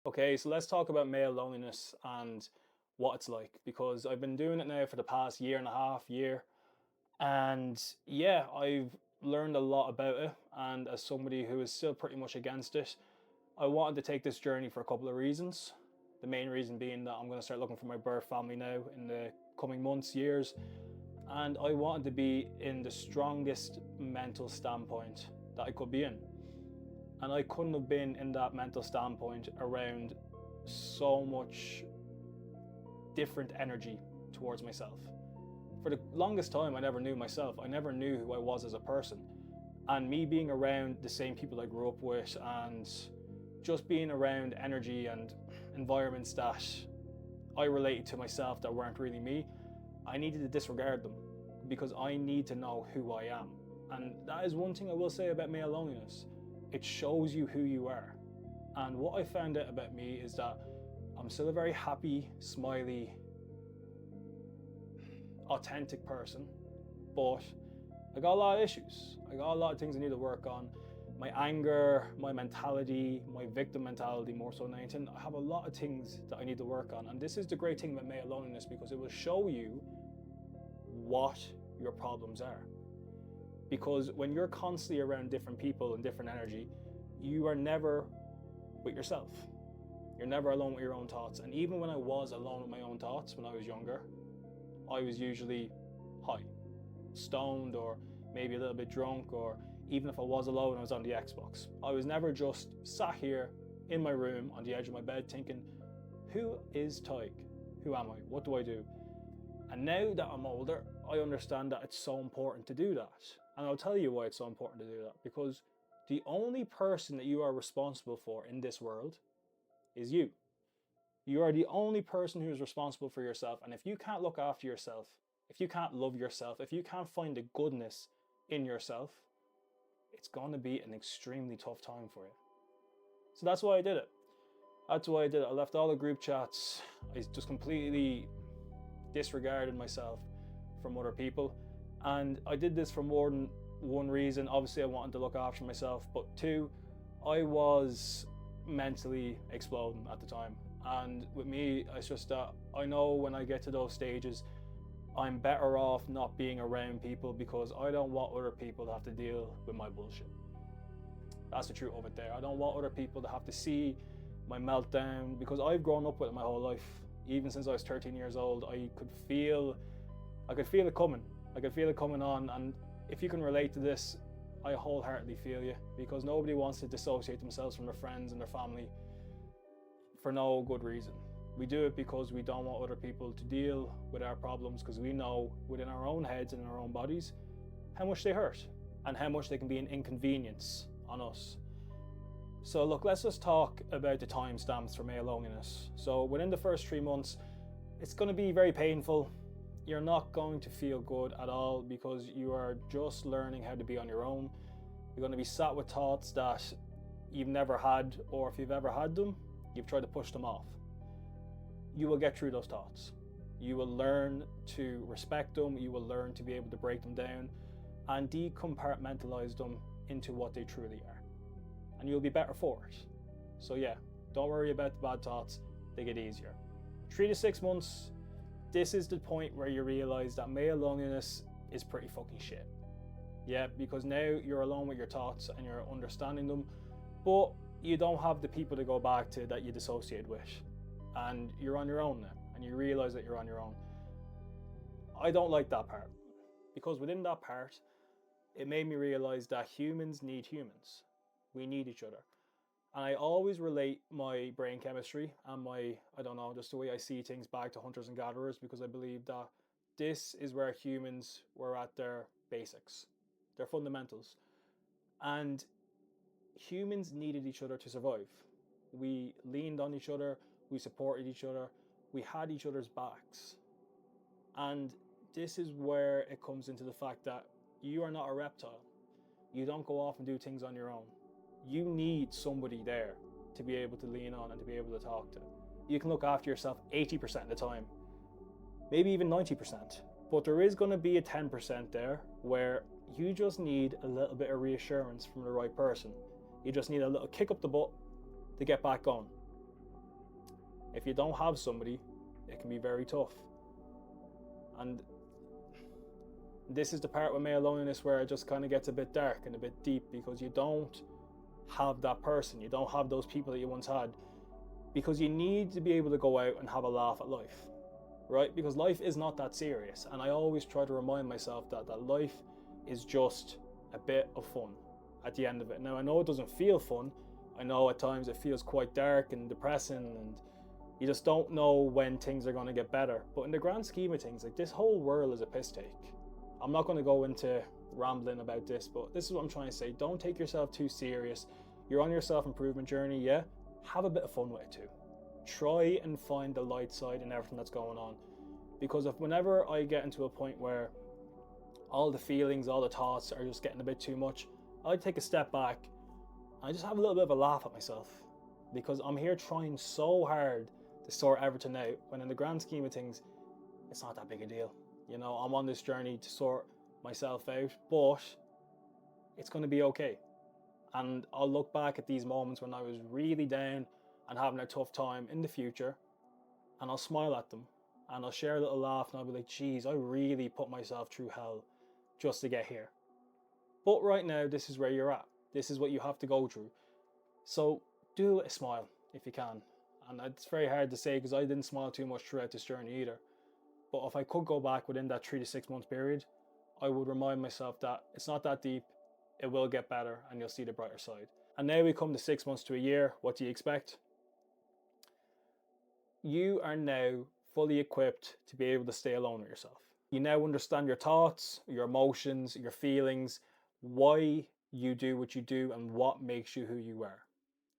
Okay, so let's talk about male loneliness and what it's like because I've been doing it now for the past year and a half, year. And yeah, I've learned a lot about it. And as somebody who is still pretty much against it, I wanted to take this journey for a couple of reasons. The main reason being that I'm going to start looking for my birth family now in the coming months, years. And I wanted to be in the strongest mental standpoint that I could be in. And I couldn't have been in that mental standpoint around so much different energy towards myself. For the longest time, I never knew myself. I never knew who I was as a person. And me being around the same people I grew up with and just being around energy and environments that I related to myself that weren't really me, I needed to disregard them because I need to know who I am. And that is one thing I will say about male loneliness. It shows you who you are. And what I found out about me is that I'm still a very happy, smiley, authentic person, but I got a lot of issues. I got a lot of things I need to work on. My anger, my mentality, my victim mentality more so than anything. I have a lot of things that I need to work on. And this is the great thing about male loneliness because it will show you what your problems are. Because when you're constantly around different people and different energy, you are never with yourself. You're never alone with your own thoughts. And even when I was alone with my own thoughts when I was younger, I was usually high, stoned, or maybe a little bit drunk, or even if I was alone, I was on the Xbox. I was never just sat here in my room on the edge of my bed thinking, who is Tyke? Who am I? What do I do? And now that I'm older, I understand that it's so important to do that. And I'll tell you why it's so important to do that. Because the only person that you are responsible for in this world is you. You are the only person who is responsible for yourself. And if you can't look after yourself, if you can't love yourself, if you can't find the goodness in yourself, it's going to be an extremely tough time for you. So that's why I did it. That's why I did it. I left all the group chats. I just completely disregarded myself from other people. And I did this for more than one reason. Obviously, I wanted to look after myself, but two, I was mentally exploding at the time. And with me, it's just that I know when I get to those stages, I'm better off not being around people because I don't want other people to have to deal with my bullshit. That's the truth of it there. I don't want other people to have to see my meltdown because I've grown up with it my whole life. Even since I was 13 years old, I could feel it coming. I could feel it coming on. And if you can relate to this, I wholeheartedly feel you because nobody wants to dissociate themselves from their friends and their family for no good reason. We do it because we don't want other people to deal with our problems because we know within our own heads and our own bodies how much they hurt and how much they can be an inconvenience on us. So look, let's just talk about the timestamps for male loneliness. So within the first 3 months, it's going to be very painful. You're not going to feel good at all because you are just learning how to be on your own. You're going to be sat with thoughts that you've never had, or if you've ever had them, you've tried to push them off. You will get through those thoughts. You will learn to respect them. You will learn to be able to break them down and decompartmentalize them into what they truly are. And you'll be better for it. So yeah, don't worry about the bad thoughts. They get easier. 3 to 6 months, this is the point where you realize that male loneliness is pretty fucking shit. Yeah, because now you're alone with your thoughts and you're understanding them, but you don't have the people to go back to that you dissociated with. And you're on your own now, and you realize that you're on your own. I don't like that part, because within that part, it made me realize that humans need humans. We need each other. And I always relate my brain chemistry and just the way I see things back to hunters and gatherers, because I believe that this is where humans were at their basics, their fundamentals. And humans needed each other to survive. We leaned on each other, we supported each other, we had each other's backs. And this is where it comes into the fact that you are not a reptile. You don't go off and do things on your own. You need somebody there to be able to lean on and to be able to talk to. You can look after yourself 80% of the time, maybe even 90%. But there is going to be a 10% there where you just need a little bit of reassurance from the right person. You just need a little kick up the butt to get back on. If you don't have somebody, it can be very tough. And this is the part with male loneliness where it just kind of gets a bit dark and a bit deep, because you don't have that person, you don't have those people that you once had, because you need to be able to go out and have a laugh at life, right? Because life is not that serious, and I always try to remind myself that life is just a bit of fun at the end of it. Now, I know it doesn't feel fun. I know at times it feels quite dark and depressing, and you just don't know when things are going to get better. But in the grand scheme of things, like, this whole world is a piss take. I'm not going to go into rambling about this, but this is what I'm trying to say. Don't take yourself too serious. You're on your self-improvement journey, yeah? Have a bit of fun with it too. Try and find the light side in everything that's going on. Because whenever I get into a point where all the feelings, all the thoughts are just getting a bit too much, I take a step back and I just have a little bit of a laugh at myself. Because I'm here trying so hard to sort everything out, when in the grand scheme of things, it's not that big a deal. You know, I'm on this journey to sort myself out, but it's going to be okay. And I'll look back at these moments when I was really down and having a tough time in the future, and I'll smile at them, and I'll share a little laugh, and I'll be like, geez, I really put myself through hell just to get here. But right now, this is where you're at. This is what you have to go through. So do a smile if you can. And it's very hard to say, because I didn't smile too much throughout this journey either. But if I could go back within that 3 to 6 month period, I would remind myself that it's not that deep, it will get better, and you'll see the brighter side. And now we come to 6 months to a year. What do you expect? You are now fully equipped to be able to stay alone with yourself. You now understand your thoughts, your emotions, your feelings, why you do what you do, and what makes you who you are.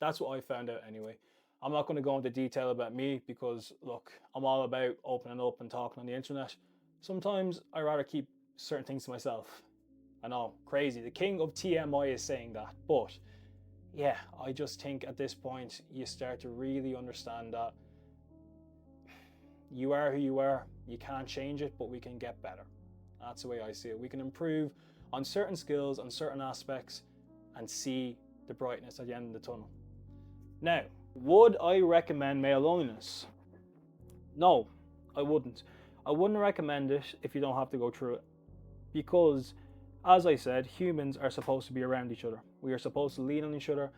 That's what I found out anyway. I'm not going to go into detail about me, because look, I'm all about opening up and talking on the internet. Sometimes I rather keep certain things to myself. I know, crazy. The king of TMI is saying that, but yeah, I just think at this point you start to really understand that you are who you are. You can't change it, but we can get better. That's the way I see it. We can improve on certain skills, on certain aspects, and see the brightness at the end of the tunnel. Now, would I recommend male loneliness? No, I wouldn't. I wouldn't recommend it if you don't have to go through it. Because, as I said, humans are supposed to be around each other. We are supposed to lean on each other,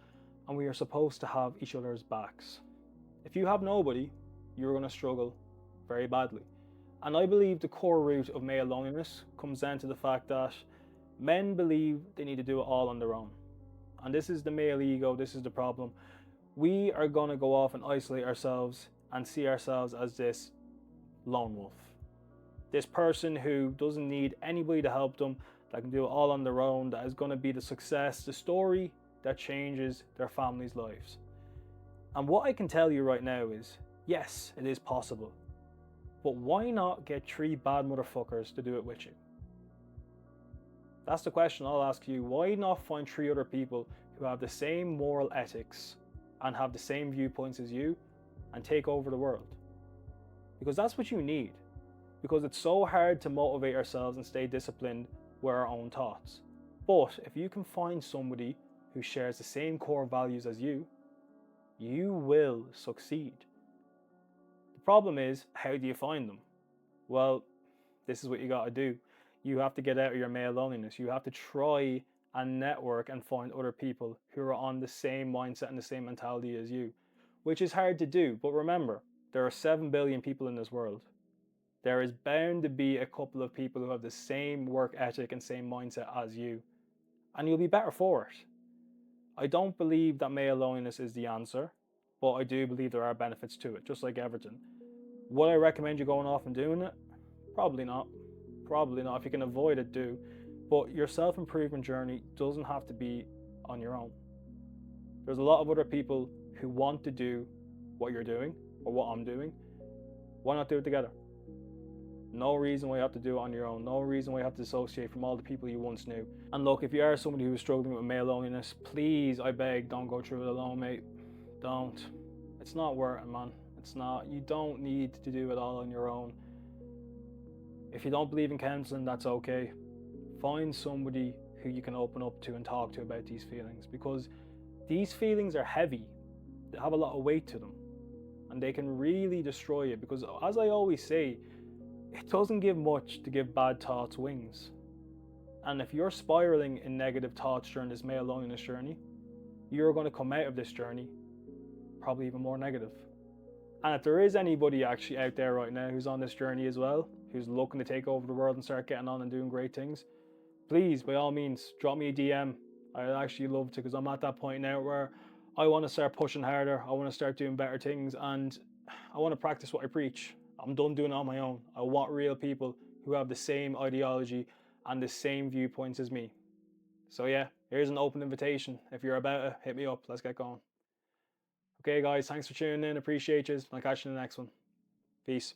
and we are supposed to have each other's backs. If you have nobody, you're going to struggle very badly. And I believe the core root of male loneliness comes down to the fact that men believe they need to do it all on their own. And this is the male ego, this is the problem. We are going to go off and isolate ourselves and see ourselves as this lone wolf. This person who doesn't need anybody to help them, that can do it all on their own, that is going to be the success, the story that changes their family's lives. And what I can tell you right now is, yes, it is possible. But why not get 3 bad motherfuckers to do it with you? That's the question I'll ask you. Why not find 3 other people who have the same moral ethics and have the same viewpoints as you, and take over the world? Because that's what you need. Because it's so hard to motivate ourselves and stay disciplined with our own thoughts. But if you can find somebody who shares the same core values as you, you will succeed. The problem is, how do you find them? Well, this is what you got to do. You have to get out of your male loneliness. You have to try and network and find other people who are on the same mindset and the same mentality as you, which is hard to do. But remember, there are 7 billion people in this world. There is bound to be a couple of people who have the same work ethic and same mindset as you, and you'll be better for it. I don't believe that male loneliness is the answer, but I do believe there are benefits to it, just like everything. Would I recommend you going off and doing it? Probably not. Probably not. If you can avoid it, do. But your self-improvement journey doesn't have to be on your own. There's a lot of other people who want to do what you're doing, or what I'm doing. Why not do it together? No reason why you have to do it on your own. No reason why you have to dissociate from all the people you once knew. And look, if you are somebody who is struggling with male loneliness, please, I beg, don't go through it alone, mate. Don't. It's not worth it, man. It's not. You don't need to do it all on your own. If you don't believe in counseling, that's okay. Find somebody who you can open up to and talk to about these feelings, because these feelings are heavy. They have a lot of weight to them. and they can really destroy you, because as I always say, it doesn't give much to give bad thoughts wings. And if you're spiraling in negative thoughts during this male loneliness journey, you're going to come out of this journey probably even more negative. And if there is anybody actually out there right now who's on this journey as well, who's looking to take over the world and start getting on and doing great things, please, by all means, drop me a DM. I'd actually love to, because I'm at that point now where I want to start pushing harder. I want to start doing better things, and I want to practice what I preach. I'm done doing it on my own. I want real people who have the same ideology and the same viewpoints as me. So yeah, here's an open invitation. If you're about it, hit me up. Let's get going. Okay, guys, thanks for tuning in. Appreciate you. I'll catch you in the next one. Peace.